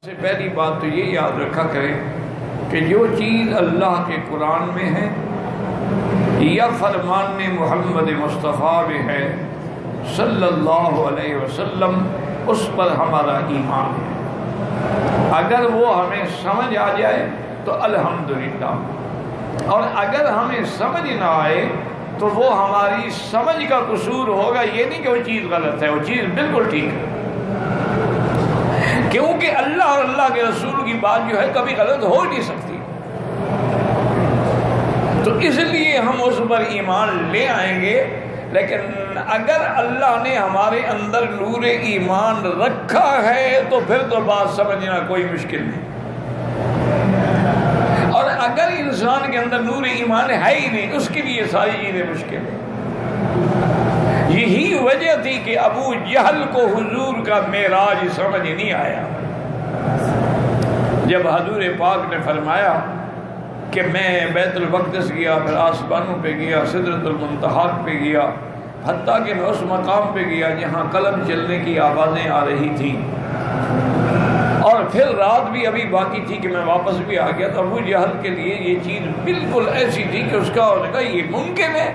سے پہلی بات تو یہ یاد رکھا کریں کہ جو چیز اللہ کے قرآن میں ہے یا فرمان محمد مصطفیٰ میں ہے صلی اللہ علیہ وسلم، اس پر ہمارا ایمان ہے۔ اگر وہ ہمیں سمجھ آ جائے تو الحمدللہ، اور اگر ہمیں سمجھ نہ آئے تو وہ ہماری سمجھ کا قصور ہوگا، یہ نہیں کہ وہ چیز غلط ہے، وہ چیز بالکل ٹھیک ہے، کیونکہ اللہ اور اللہ کے رسول کی بات جو ہے کبھی غلط ہو نہیں سکتی۔ تو اس لیے ہم اس پر ایمان لے آئیں گے، لیکن اگر اللہ نے ہمارے اندر نور ایمان رکھا ہے تو پھر تو بات سمجھنا کوئی مشکل نہیں، اور اگر انسان کے اندر نور ایمان ہے ہی نہیں، اس کے لیے ساری چیزیں مشکل ہیں۔ یہی وجہ تھی کہ ابو جہل کو حضور کا معراج سمجھ نہیں آیا۔ جب حضور پاک نے فرمایا کہ میں بیت المقدس گیا، پھر آسمانوں پہ گیا، سدرۃ المنتہا پہ گیا، حتیٰ کہ میں اس مقام پہ گیا جہاں قلم چلنے کی آوازیں آ رہی تھیں، اور پھر رات بھی ابھی باقی تھی کہ میں واپس بھی آ گیا، تو ابو جہل کے لیے یہ چیز بالکل ایسی تھی کہ اس کا اور کہا یہ ممکن ہے۔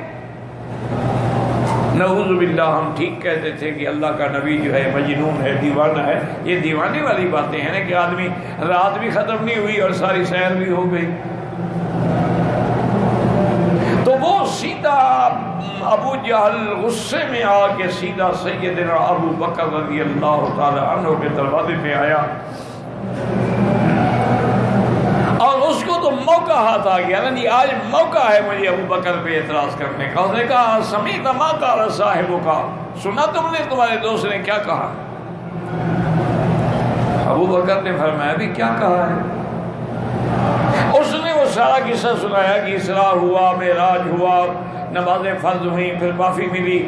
نعوذ باللہ، ہم ٹھیک کہتے تھے کہ اللہ کا نبی جو ہے مجنون ہے، دیوانہ ہے۔ یہ دیوانے والی باتیں ہیں نا کہ آدمی رات بھی ختم نہیں ہوئی اور ساری سیر بھی ہو گئی۔ تو وہ سیدھا ابو جہل غصے میں آ کے سیدھا سیدنا ابو بکر رضی اللہ تعالی عنہ کے دروازے پہ آیا، اور اس کو تو موقع ہاتھ آ گیا نا، جی آج موقع ہے مجھے ابو بکر پہ اعتراض کرنے کا۔ اس نے کہا سمیت ما قال صاحب کا، سنا تم نے تمہارے دوست نے کیا کہا؟ ابو بکر نے فرمایا بھی کیا کہا ہے؟ اس نے وہ سارا قصہ سنایا کہ اسراء ہوا، معراج ہوا، نمازیں فرض ہوئیں، پھر معافی ملی۔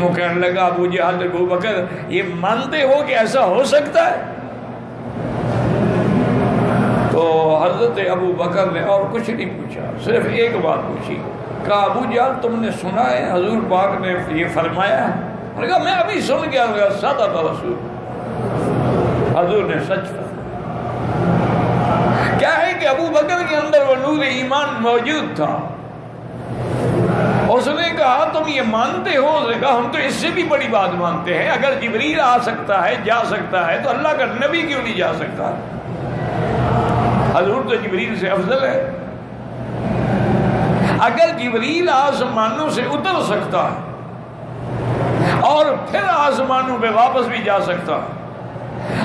وہ کہنے لگا ابو جہل ابو بکر یہ مانتے ہو کہ ایسا ہو سکتا ہے؟ تو حضرت ابو بکر نے اور کچھ نہیں پوچھا، صرف ایک بات پوچھی، کہا ابو جہل تم نے سنا ہے حضور پاک نے یہ فرمایا ہے؟ انہوں نے کہا میں ابھی سن گیا، صدق رسول، حضور نے سچ فرمایا۔ کیا ہے کہ ابو بکر کے اندر وہ نور ایمان موجود تھا۔ اس نے کہا تم یہ مانتے ہو؟ اس نے کہا ہم تو اس سے بھی بڑی بات مانتے ہیں، اگر جبریل آ سکتا ہے جا سکتا ہے تو اللہ کا نبی کیوں نہیں جا سکتا؟ حضور تو جبریل سے افضل ہے۔ اگر جبریل آسمانوں سے اتر سکتا ہے اور پھر آسمانوں پہ واپس بھی جا سکتا ہے،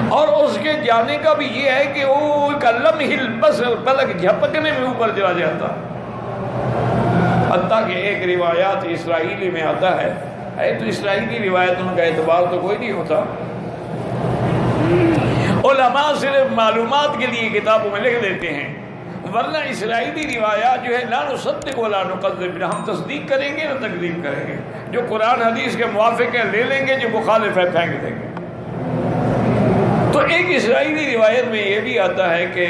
اور اس کے جانے کا بھی یہ ہے کہ وہ لمح البصر، پلک جھپکنے میں اوپر چلا جاتا، حتیٰ کہ ایک روایات اسرائیلی میں آتا ہے تو اسرائیلی روایتوں کا اعتبار تو کوئی نہیں ہوتا، علماء صرف معلومات کے لیے کتابوں میں لکھ دیتے ہیں، ورنہ اسرائیلی روایات جو ہے لا نصدق ولا نکذب، ہم تصدیق کریں گے نہ تکذیب کریں گے، جو قرآن حدیث کے موافق ہے لے لیں گے، جو مخالف ہے پھینک دیں گے۔ تو ایک اسرائیلی روایت میں یہ بھی آتا ہے کہ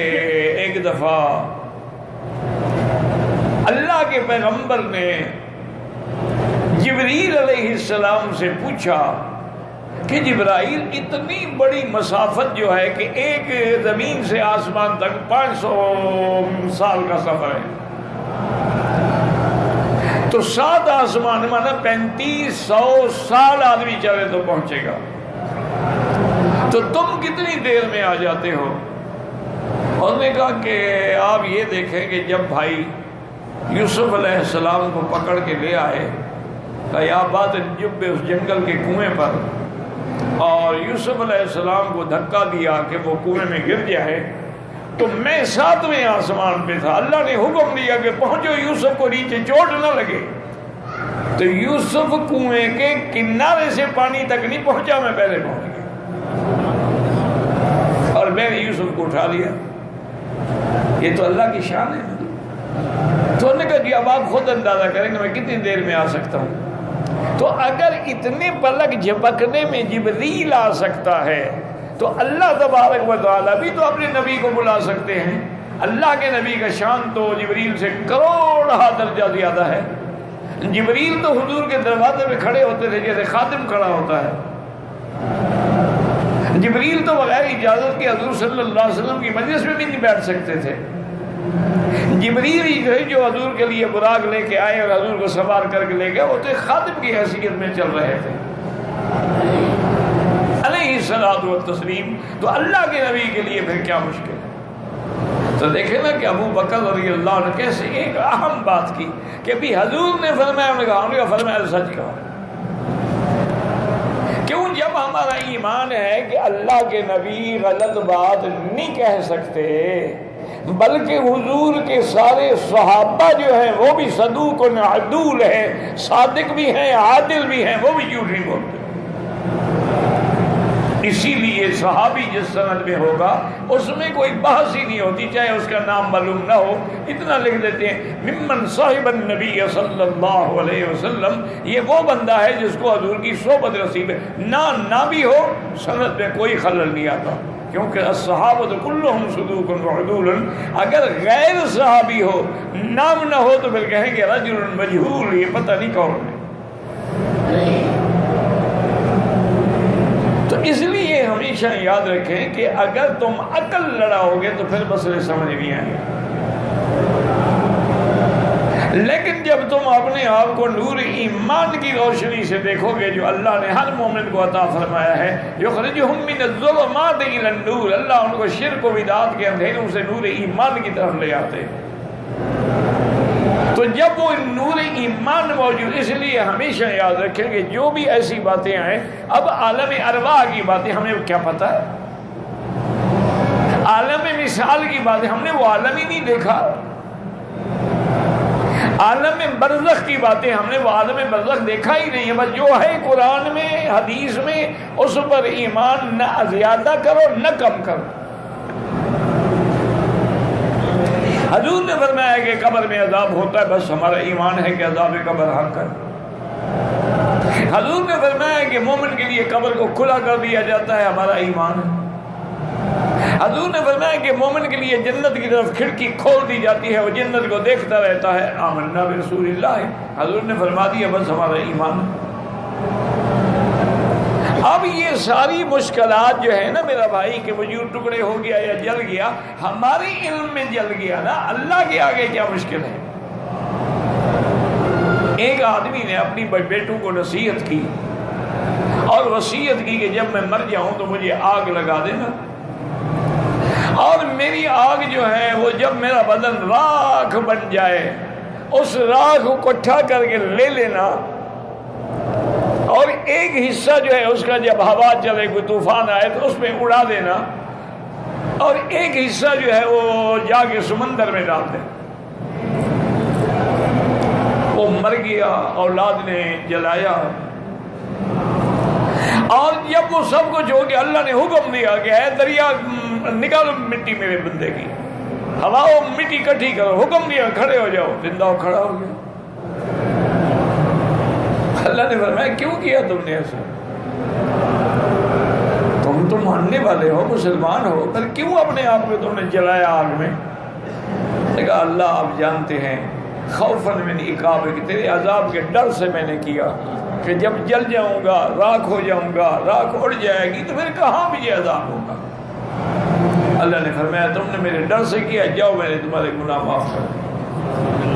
ایک دفعہ اللہ کے پیغمبر نے جبریل علیہ السلام سے پوچھا کہ جبرائیل اتنی بڑی مسافت جو ہے کہ ایک زمین سے آسمان تک 500 سال کا سفر ہے، تو 7 آسمان مانا 3500 سال آدمی چلے تو پہنچے گا، تو تم کتنی دیر میں آ جاتے ہو؟ اور نے کہا کہ آپ یہ دیکھیں کہ جب بھائی یوسف علیہ السلام کو پکڑ کے لے آئے یا بات جب اس جنگل کے کنویں پر، اور یوسف علیہ السلام کو دھکا دیا کہ وہ کنویں میں گر جائے، تو میں 7ویں آسمان پہ تھا، اللہ نے حکم دیا کہ پہنچو یوسف کو نیچے چوٹ نہ لگے، تو یوسف کنویں کے کنارے سے پانی تک نہیں پہنچا، میں پہلے پہنچ گیا اور میں نے یوسف کو اٹھا لیا۔ یہ تو اللہ کی شان ہے۔ تو انہوں نے کہا کہ اب آپ خود اندازہ کریں کہ میں کتنی دیر میں آ سکتا ہوں۔ تو اگر اتنے پلک جھپکنے میں جبریل آ سکتا ہے تو اللہ تبارک و تعالیٰ بھی تو اپنے نبی کو بلا سکتے ہیں۔ اللہ کے نبی کا شان تو جبریل سے کروڑہ درجہ زیادہ ہے۔ جبریل تو حضور کے دروازے میں کھڑے ہوتے تھے جیسے خادم کھڑا ہوتا ہے، جبریل تو بغیر اجازت کے حضور صلی اللہ علیہ وسلم کی مجلس میں بھی نہیں بیٹھ سکتے تھے. جبریل ہی جو حضور کے لیے براق لے کے آئے اور حضور کو سوار کر کے لے گئے، وہ تو ایک خادم کی حیثیت میں چل رہے تھے علیہ الصلوۃ والتسلیم. تو اللہ کے نبی کے لیے پھر کیا مشکل ہے. تو دیکھیں نا کہ ابو بکر رضی اللہ عنہ کیسے ایک اہم بات کی کہ بھی حضور نے فرمایا، انہوں نے فرمایا سچ کہا. کیوں؟ جب ہمارا ایمان ہے کہ اللہ کے نبی غلط بات نہیں کہہ سکتے، بلکہ حضور کے سارے صحابہ جو ہیں وہ بھی صدوق و عدول ہیں، صادق بھی ہیں، عادل بھی ہیں، وہ بھی جھوٹ نہیں بولتے. اسی لیے صحابی جس سند میں ہوگا اس میں کوئی بحث ہی نہیں ہوتی، چاہے اس کا نام معلوم نہ ہو. اتنا لکھ دیتے ہیں ممن صاحب النبی صلی اللہ علیہ وسلم، یہ وہ بندہ ہے جس کو حضور کی صحبت نصیب ہے. نہ بھی ہو سند میں کوئی خلل نہیں آتا، کیونکہ الصحابۃ کلہم صدوق وعدول. اگر غیر صحابی ہو، نام نہ ہو، تو پھر کہیں گے رجل مجہول، یہ پتہ نہیں کون ہے. تو اس لیے ہمیشہ یاد رکھیں کہ اگر تم عقل لڑاؤ گے تو پھر مسئلے سمجھ نہیں آئیں گے، لیکن جب تم اپنے آپ کو نور ایمان کی روشنی سے دیکھو گے جو اللہ نے ہر مومن کو عطا فرمایا ہے، یخرجہم من الظلمات الی النور، اللہ ان کو شرک و بدعات کے اندھیروں سے نور ایمان کی طرف لے آتے ہیں. تو جب وہ نور ایمان موجود، اس لیے ہمیشہ یاد رکھیں کہ جو بھی ایسی باتیں آئیں، اب عالم ارواح کی باتیں ہمیں کیا پتہ ہے، عالم مثال کی باتیں ہم نے وہ عالم ہی نہیں دیکھا. عالم برزخ کی باتیں ہم نے وہ عالم برزخ دیکھا ہی نہیں ہے. بس جو ہے قرآن میں حدیث میں اس پر ایمان نہ زیادہ کرو نہ کم کرو. حضور نے فرمایا کہ قبر میں عذاب ہوتا ہے، بس ہمارا ایمان ہے کہ عذاب قبر حق ہے. حضور نے فرمایا کہ مومن کے لیے قبر کو کھلا کر دیا جاتا ہے، ہمارا ایمان ہے. حضور نے فرمایا کہ مومن کے لیے جنت کی طرف کھڑکی کھول دی جاتی ہے، وہ جنت کو دیکھتا رہتا ہے، آمنا برسول اللہ. حضور نے فرما دیا بس ہمارا ایمان ہے. اب یہ ساری مشکلات جو ہے نا میرا بھائی کہ وجود ٹکڑے ہو گیا یا جل گیا، ہمارے علم میں جل گیا نا، اللہ کے آگے کیا مشکل ہے. ایک آدمی نے اپنی بیٹوں کو نصیحت کی اور وصیت کی کہ جب میں مر جاؤں تو مجھے آگ لگا دینا، اور میری آگ جو ہے وہ جب میرا بدن راکھ بن جائے اس راکھ کو اکٹھا کر کے لے لینا، اور ایک حصہ جو ہے اس کا جب ہوا چلے کوئی طوفان آئے تو اس میں اڑا دینا، اور ایک حصہ جو ہے وہ جا کے سمندر میں ڈال دے. وہ مر گیا، اولاد نے جلایا، اور جب وہ سب کچھ ہو گیا اللہ نے حکم دیا کہ اے دریا نکالو مٹی میرے بندے کی، ہوا مٹی اکٹھی کرو، حکم دیا کھڑے ہو جاؤ، زندہ ہو کھڑا ہو گیا. اللہ نے فرمایا کیوں کیا تم نے ایسا؟ تم تو ماننے والے ہو، مسلمان ہو، پھر کیوں اپنے آپ کو تم نے جلایا آگ میں؟ کہا اللہ آپ جانتے ہیں، خوفاً من عقاب، کہ تیرے عذاب کے ڈر سے میں نے کیا کہ جب جل جاؤں گا، راکھ ہو جاؤں گا، راکھ اڑ جائے گی تو پھر کہاں بھی یہ عذاب ہوگا. اللہ نے فرمایا تم نے میرے ڈر سے کیا، جاؤ میں نے تمہارے گناہ معاف کر.